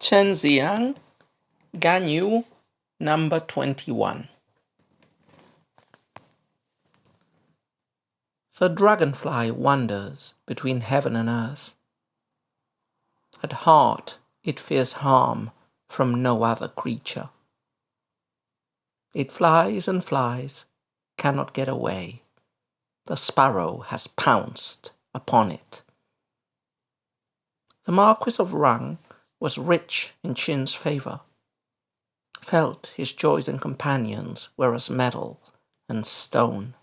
Chen Zi'ang, Ganyu, number 21. The dragonfly wanders between heaven and earth. At heart it fears harm from no other creature. It flies and flies, cannot get away. The sparrow has pounced upon it. The Marquis of Rang was rich in Qin's favor, felt his joys and companions were as metal and stone.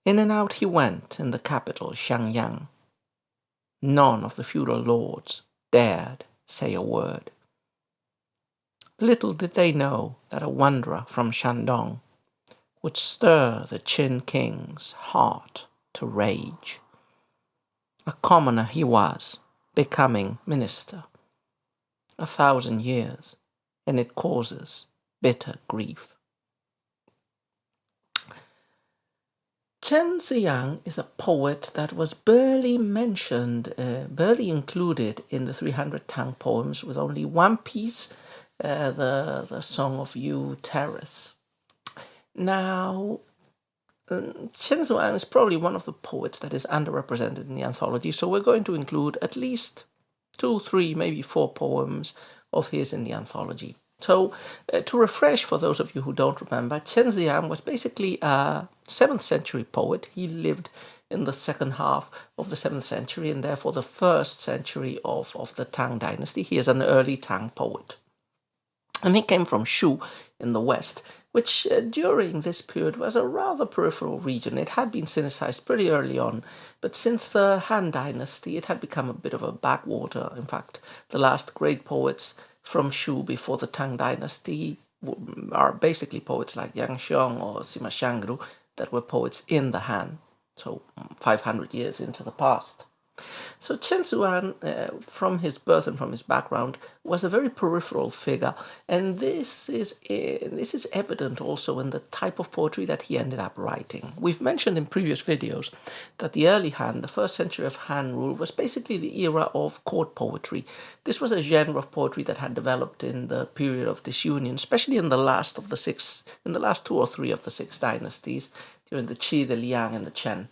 In and out he went in the capital, Xiangyang. None of the feudal lords dared say a word. Little did they know that a wanderer from Shandong would stir the Qin king's heart to rage. A commoner he was, becoming minister. 1,000 years, and it causes bitter grief. Chen Zi'ang is a poet that was barely mentioned, barely included in the 300 Tang poems, with only one piece, the Song of Yu Terrace. Now, Chen Zi'ang is probably one of the poets that is underrepresented in the anthology, so we're going to include at least 2, 3, maybe 4 poems of his in the anthology. So, to refresh for those of you who don't remember, Chen Zi'ang was basically a 7th century poet. He lived in the second half of the 7th century and therefore the 1st century of the Tang dynasty. He is an early Tang poet. And he came from Shu in the west, which during this period was a rather peripheral region. It had been Sinicized pretty early on, but since the Han dynasty, it had become a bit of a backwater. In fact, the last great poets from Shu before the Tang dynasty are basically poets like Yang Xiong or Sima Shangru that were poets in the Han, so 500 years into the past. So Chen Zi'ang, from his birth and from his background, was a very peripheral figure, and this is evident also in the type of poetry that he ended up writing. We've mentioned in previous videos that the early Han, the 1st century of Han rule, was basically the era of court poetry. This was a genre of poetry that had developed in the period of disunion, especially in the last 2 or 3 of the 6 dynasties, during the Qi, the Liang, and the Chen.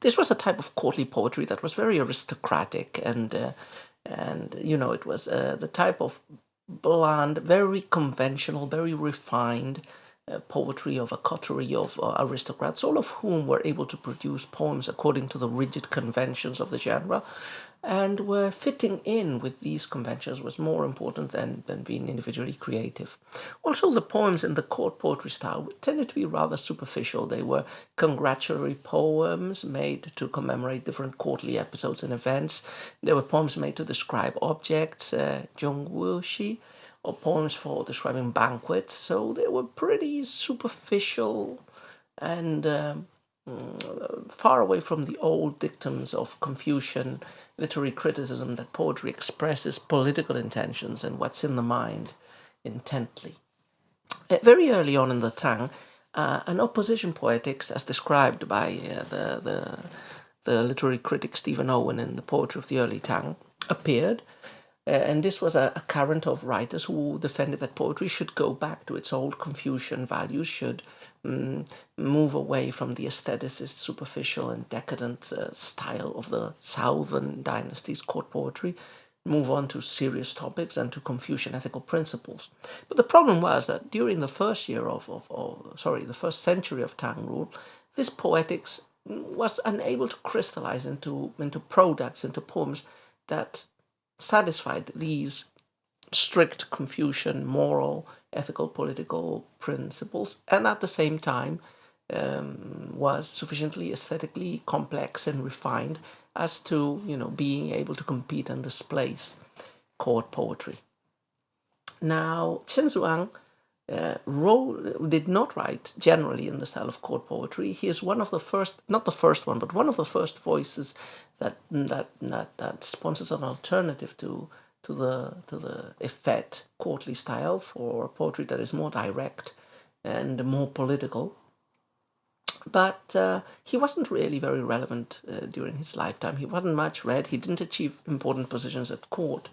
This was a type of courtly poetry that was very aristocratic, and it was the type of bland, very conventional, very refined poetry of a coterie of aristocrats, all of whom were able to produce poems according to the rigid conventions of the genre, and were fitting in with these conventions was more important than being individually creative. Also, the poems in the court poetry style tended to be rather superficial. They were congratulatory poems made to commemorate different courtly episodes and events. There were poems made to describe objects, zhongwuxi, or poems for describing banquets. So they were pretty superficial and far away from the old dictums of Confucian literary criticism that poetry expresses political intentions and what's in the mind intently. Very early on in the Tang, an opposition poetics, as described by the literary critic Stephen Owen in the Poetry of the Early Tang, appeared. And this was a current of writers who defended that poetry should go back to its old Confucian values, should move away from the aestheticist, superficial, and decadent style of the southern dynasties' court poetry, move on to serious topics and to Confucian ethical principles. But the problem was that during the first century of Tang rule, this poetics was unable to crystallize into products, into poems that satisfied these strict Confucian moral, ethical, political principles, and at the same time was sufficiently aesthetically complex and refined as to, being able to compete and displace court poetry. Now, Chen Zi'ang did not write generally in the style of court poetry. He is one of the first, not the first one, but one of the first voices that sponsors an alternative to the effete courtly style for poetry that is more direct and more political. But he wasn't really very relevant during his lifetime. He wasn't much read. He didn't achieve important positions at court.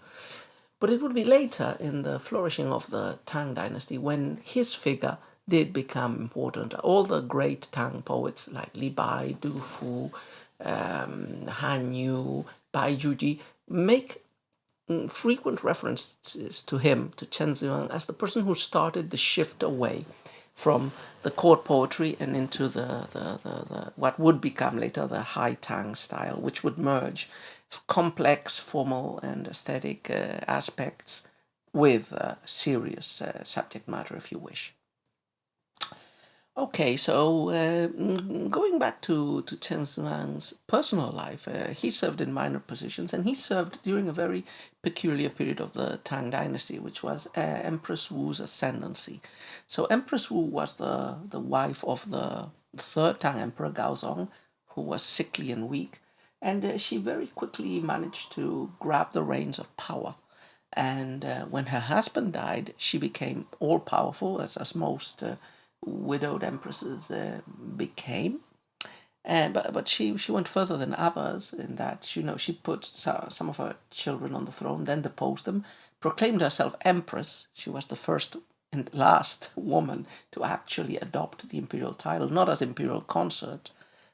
But it would be later in the flourishing of the Tang dynasty when his figure did become important. All the great Tang poets like Li Bai, Du Fu, Han Yu, Bai Juji make frequent references to him, to Chen Zi'ang, as the person who started the shift away from the court poetry and into the what would become later the High Tang style, which would merge complex, formal, and aesthetic aspects with serious subject matter, if you wish. Okay, so going back to Chen Zhuang's personal life, he served in minor positions, and he served during a very peculiar period of the Tang Dynasty, which was Empress Wu's ascendancy. So Empress Wu was the wife of the third Tang Emperor Gaozong, who was sickly and weak, and she very quickly managed to grab the reins of power. And when her husband died, she became all powerful, as most widowed empresses became. But she went further than others in that she put some of her children on the throne, then deposed them, proclaimed herself empress. She was the first and last woman to actually adopt the imperial title, not as imperial consort,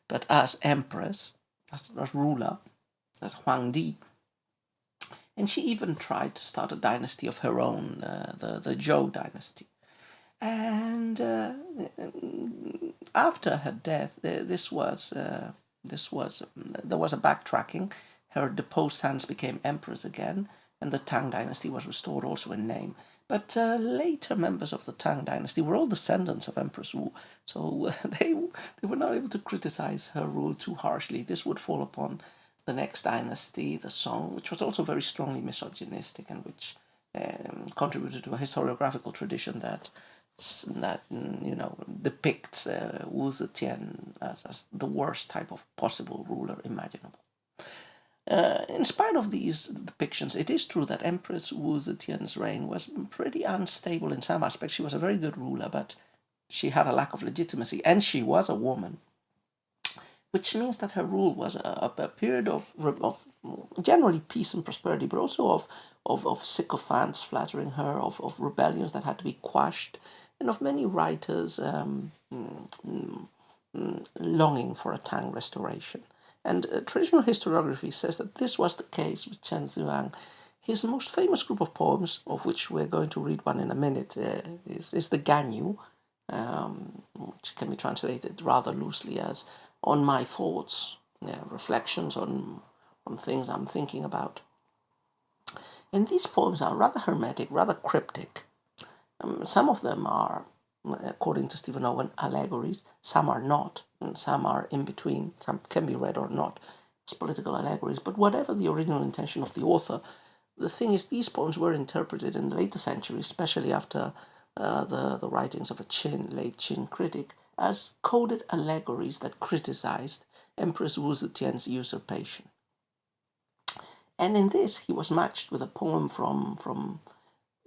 but as empress, as ruler, as Huangdi. And she even tried to start a dynasty of her own, the Zhou dynasty. And after her death, there was a backtracking. Her deposed sons became emperors again, and the Tang dynasty was restored also in name. But later members of the Tang dynasty were all descendants of Empress Wu, so they were not able to criticize her rule too harshly. This would fall upon the next dynasty, the Song, which was also very strongly misogynistic and which contributed to a historiographical tradition that depicts Wu Zetian as the worst type of possible ruler imaginable. In spite of these depictions, it is true that Empress Wu Zetian's reign was pretty unstable in some aspects. She was a very good ruler, but she had a lack of legitimacy, and she was a woman, which means that her rule was a period of generally peace and prosperity, but also of sycophants flattering her, of rebellions that had to be quashed, and of many writers longing for a Tang restoration. And traditional historiography says that this was the case with Chen Zi'ang. His most famous group of poems, of which we're going to read one in a minute, is the Ganyu, which can be translated rather loosely as "on my thoughts," reflections on things I'm thinking about. And these poems are rather hermetic, rather cryptic. Some of them are, according to Stephen Owen, allegories. Some are not, and some are in between. Some can be read or not as political allegories. But whatever the original intention of the author, the thing is, these poems were interpreted in the later centuries, especially after the writings of a late Qin critic, as coded allegories that criticized Empress Wu Zetian's usurpation. And in this, he was matched with a poem from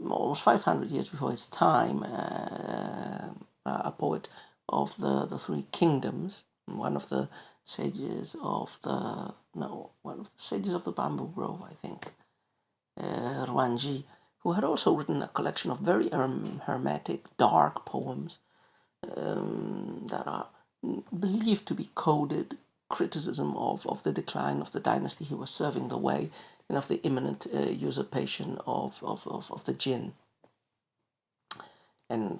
almost 500 years before his time, a poet of the Three Kingdoms, one of the sages of the Bamboo Grove, I think, Ruanji, who had also written a collection of very hermetic, dark poems that are believed to be coded criticism of the decline of the dynasty he was serving the way and of the imminent usurpation of the Jin. And,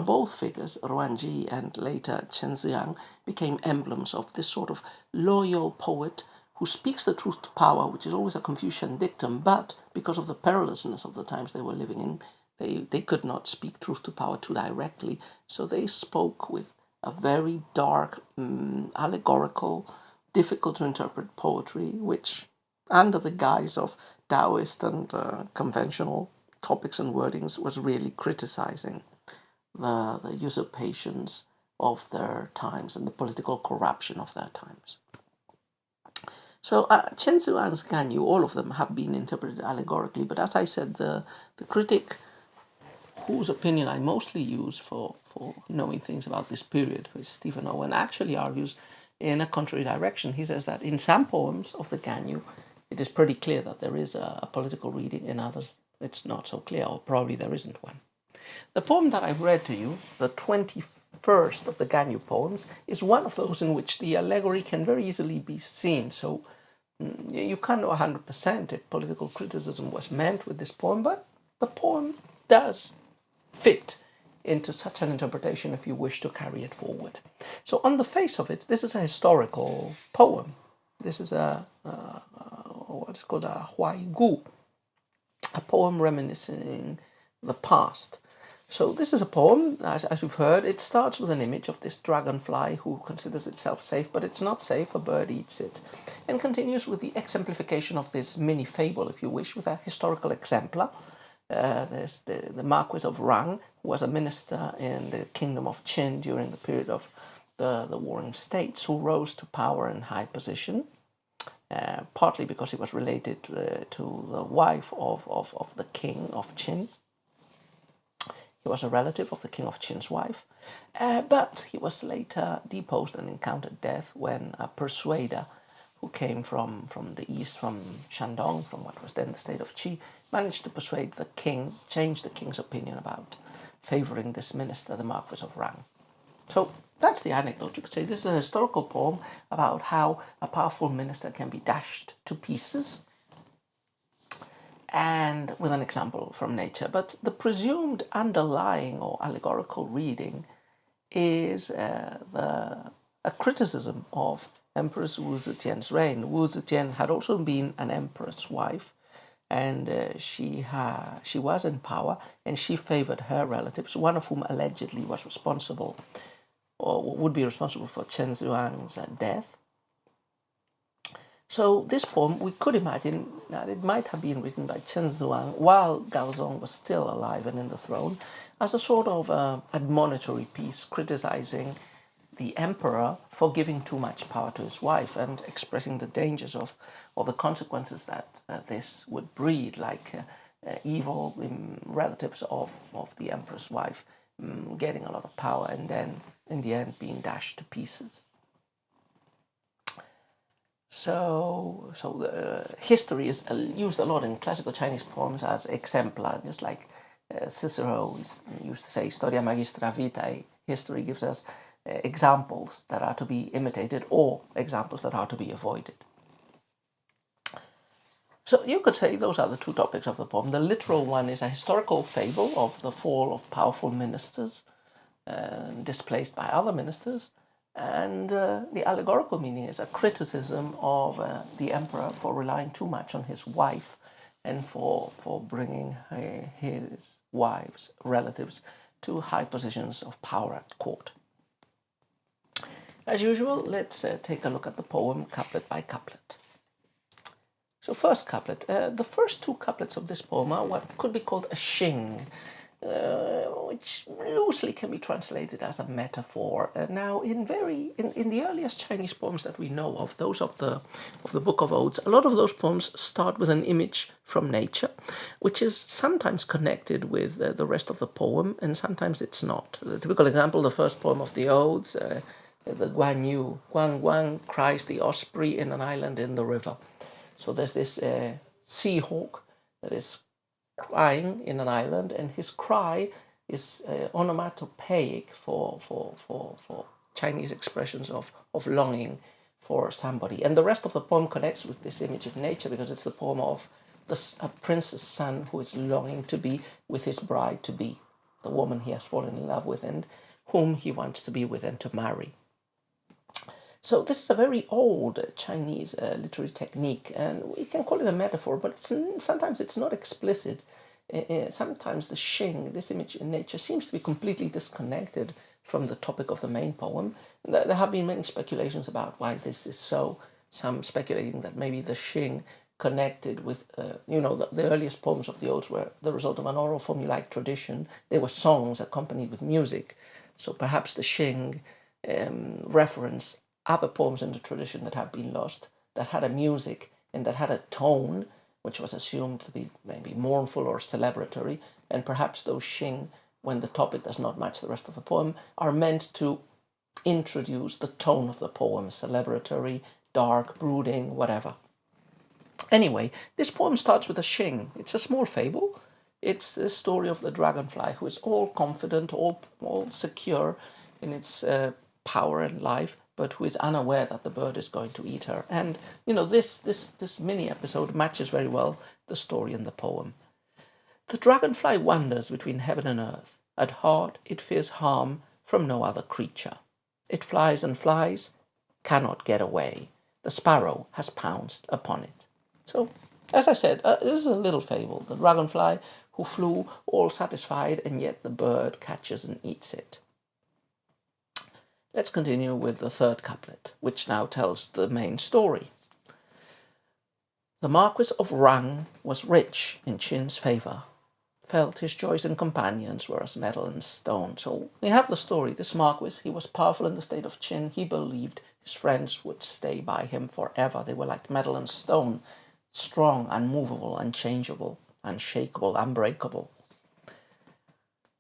both figures, Ruanji and later Chen Zi'ang, became emblems of this sort of loyal poet who speaks the truth to power, which is always a Confucian dictum, but because of the perilousness of the times they were living in, they could not speak truth to power too directly, so they spoke with a very dark, allegorical, difficult to interpret poetry, which, under the guise of Taoist and conventional topics and wordings, was really criticizing the usurpations of their times and the political corruption of their times. So Chen Zhuang's Ganyu, all of them have been interpreted allegorically, but as I said, the critic whose opinion I mostly use for knowing things about this period, who is Stephen Owen, actually argues in a contrary direction. He says that in some poems of the Ganyu, it is pretty clear that there is a political reading. In others, it's not so clear, or probably there isn't one. The poem that I've read to you, the 21st of the Ganyu poems, is one of those in which the allegory can very easily be seen. So you can't know 100% if political criticism was meant with this poem, but the poem does fit into such an interpretation if you wish to carry it forward. So on the face of it, this is a historical poem. This is what is called a huaigu, a poem reminiscing the past. So this is a poem, as we've heard. It starts with an image of this dragonfly who considers itself safe, but it's not safe, a bird eats it, and continues with the exemplification of this mini fable, if you wish, with a historical exemplar. There's the Marquis of Rang, who was a minister in the kingdom of Chen during the period of the Warring States, who rose to power and high position, partly because he was related to the wife of the king of Qin. He was a relative of the king of Qin's wife, but he was later deposed and encountered death when a persuader who came from the east, from Shandong, from what was then the state of Qi, managed to persuade the king, change the king's opinion about favoring this minister, the Marquis of Rang. So that's the anecdote. You could say this is a historical poem about how a powerful minister can be dashed to pieces, and with an example from nature. But the presumed underlying or allegorical reading is a criticism of Empress Wu Zetian's reign. Wu Zetian had also been an empress wife, and she was in power, and she favored her relatives, one of whom allegedly was responsible, or would be responsible for Chen Zi'ang's death. So this poem, we could imagine that it might have been written by Chen Zi'ang while Gaozong was still alive and in the throne, as a sort of admonitory piece criticizing the emperor for giving too much power to his wife and expressing the dangers of, or the consequences that this would breed, like evil relatives of the empress wife getting a lot of power and then in the end being dashed to pieces. So history is used a lot in classical Chinese poems as exemplar, just like Cicero used to say, "Historia magistra vitae." History gives us examples that are to be imitated or examples that are to be avoided. So you could say those are the two topics of the poem. The literal one is a historical fable of the fall of powerful ministers displaced by other ministers. And the allegorical meaning is a criticism of the emperor for relying too much on his wife and for bringing his wife's relatives to high positions of power at court. As usual, let's take a look at the poem couplet by couplet. So first couplet. The first two couplets of this poem are what could be called a xing, which loosely can be translated as a metaphor. Now, in the earliest Chinese poems that we know of, those of the Book of Odes, a lot of those poems start with an image from nature, which is sometimes connected with the rest of the poem, and sometimes it's not. The typical example, the first poem of the Odes, the Ganyu, Guang Guang cries the osprey in an island in the river. So there's this sea hawk that is crying in an island, and his cry is onomatopoeic for Chinese expressions of longing for somebody. And the rest of the poem connects with this image of nature because it's the poem of a prince's son who is longing to be with his bride-to-be, the woman he has fallen in love with and whom he wants to be with and to marry. So this is a very old Chinese literary technique, and we can call it a metaphor, but sometimes it's not explicit. Sometimes the xing, this image in nature, seems to be completely disconnected from the topic of the main poem. There have been many speculations about why this is so. Some speculating that maybe the xing connected with, the earliest poems of the Odes were the result of an oral formulaic tradition. They were songs accompanied with music. So perhaps the xing reference other poems in the tradition that have been lost, that had a music and that had a tone, which was assumed to be maybe mournful or celebratory, and perhaps those xing, when the topic does not match the rest of the poem, are meant to introduce the tone of the poem, celebratory, dark, brooding, whatever. Anyway, this poem starts with a xing. It's a small fable, It's the story of the dragonfly who is all confident, all secure in its power and life, but who is unaware that the bird is going to eat her. And this mini episode matches very well the story in the poem. The dragonfly wanders between heaven and earth. At heart, it fears harm from no other creature. It flies and flies, cannot get away. The sparrow has pounced upon it. So, as I said, this is a little fable. The dragonfly who flew all satisfied, and yet the bird catches and eats it. Let's continue with the third couplet, which now tells the main story. The Marquis of Rang was rich in Chen's favour, felt his chosen companions were as metal and stone. So we have the story. This Marquis, he was powerful in the state of Chen. He believed his friends would stay by him forever. They were like metal and stone, strong, unmovable, unchangeable, unshakable, unbreakable.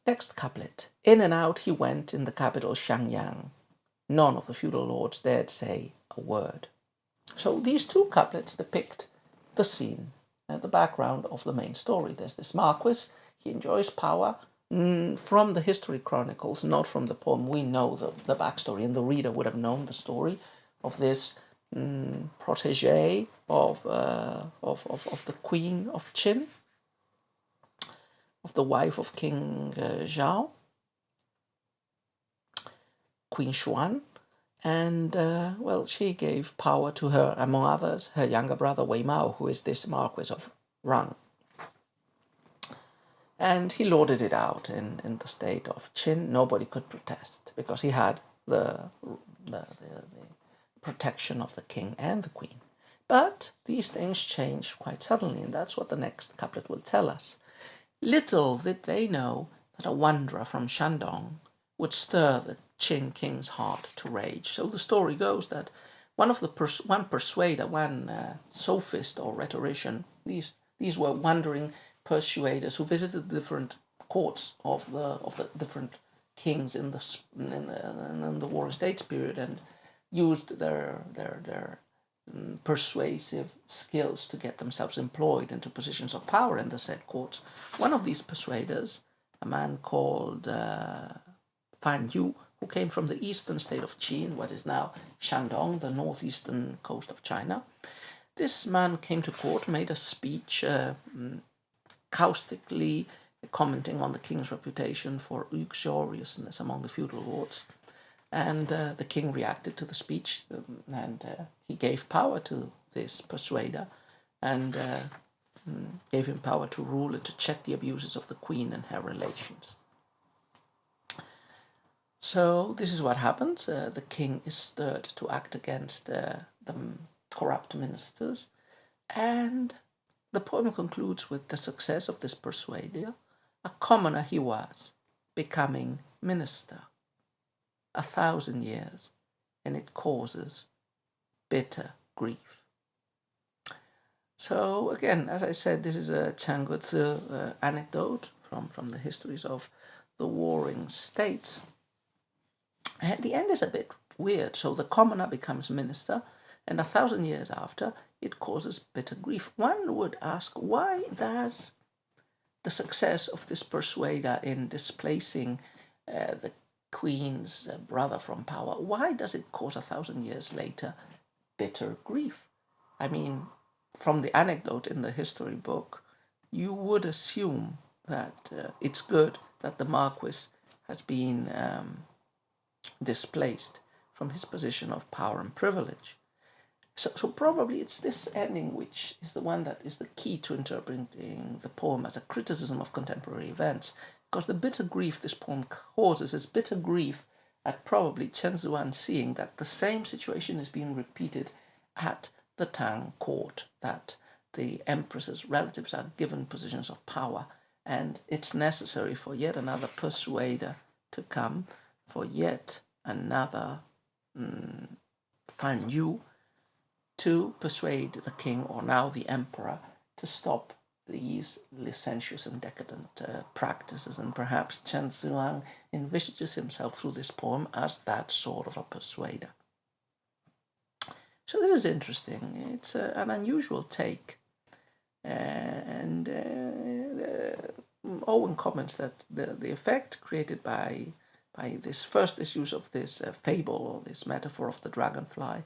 Next couplet. In and out he went in the capital Xiangyang. None of the feudal lords dared say a word. So these two couplets depict the scene, the background of the main story. There's this Marquis, he enjoys power. From the history chronicles, not from the poem, we know the backstory, and the reader would have known the story of this protege of the Queen of Qin, of the wife of King Zhao, Queen Xuan. And, she gave power to her, among others, her younger brother Wei Mao, who is this Marquis of Rang. And he lorded it out in the state of Qin. Nobody could protest because he had the protection of the king and the queen. But these things changed quite suddenly, and that's what the next couplet will tell us. Little did they know that a wanderer from Shandong would stir the Qin king's heart to rage. So the story goes that one persuader, one sophist or rhetorician, these were wandering persuaders who visited different courts of the different kings in the War and States period and used their persuasive skills to get themselves employed into positions of power in the said courts. One of these persuaders, a man called Ganyu, who came from the eastern state of Qin, what is now Shandong, the northeastern coast of China. This man came to court, made a speech caustically commenting on the king's reputation for uxoriousness among the feudal lords. And the king reacted to the speech, and he gave power to this persuader and gave him power to rule and to check the abuses of the queen and her relations. So this is what happens. The king is stirred to act against the corrupt ministers, and the poem concludes with the success of this persuader. A commoner he was, becoming minister. 1,000 years, and it causes bitter grief. So again, as I said, this is a Changguzi anecdote from the histories of the warring states. And the end is a bit weird. So the commoner becomes minister, and 1,000 years after, it causes bitter grief. One would ask, why does the success of this persuader in displacing the queen's brother from power, why does it cause 1,000 years later bitter grief? I mean, from the anecdote in the history book, you would assume that it's good that the Marquis has been displaced from his position of power and privilege. So probably it's this ending which is the one that is the key to interpreting the poem as a criticism of contemporary events, because the bitter grief this poem causes is bitter grief at probably Chen Zuan seeing that the same situation is being repeated at the Tang court, that the Empress's relatives are given positions of power, and it's necessary for yet another persuader to come, for yet another Fan Yu to persuade the king, or now the emperor, to stop these licentious and decadent practices. And perhaps Chen Zi'ang envisages himself through this poem as that sort of a persuader. So this is interesting. It's an unusual take. Owen comments that the effect created by this first use of this fable or this metaphor of the dragonfly,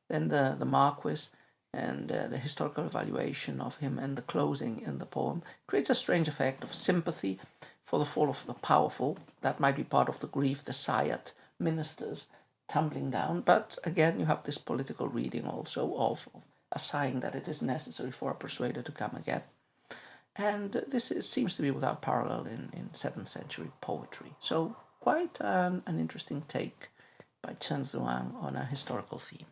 then the Marquis, and the historical evaluation of him and the closing in the poem creates a strange effect of sympathy for the fall of the powerful. That might be part of the grief, the Sayat ministers tumbling down, but again you have this political reading also of a sign that it is necessary for a persuader to come again. And this seems to be without parallel in 7th century poetry. So quite an interesting take by Chen Zi'ang on a historical theme.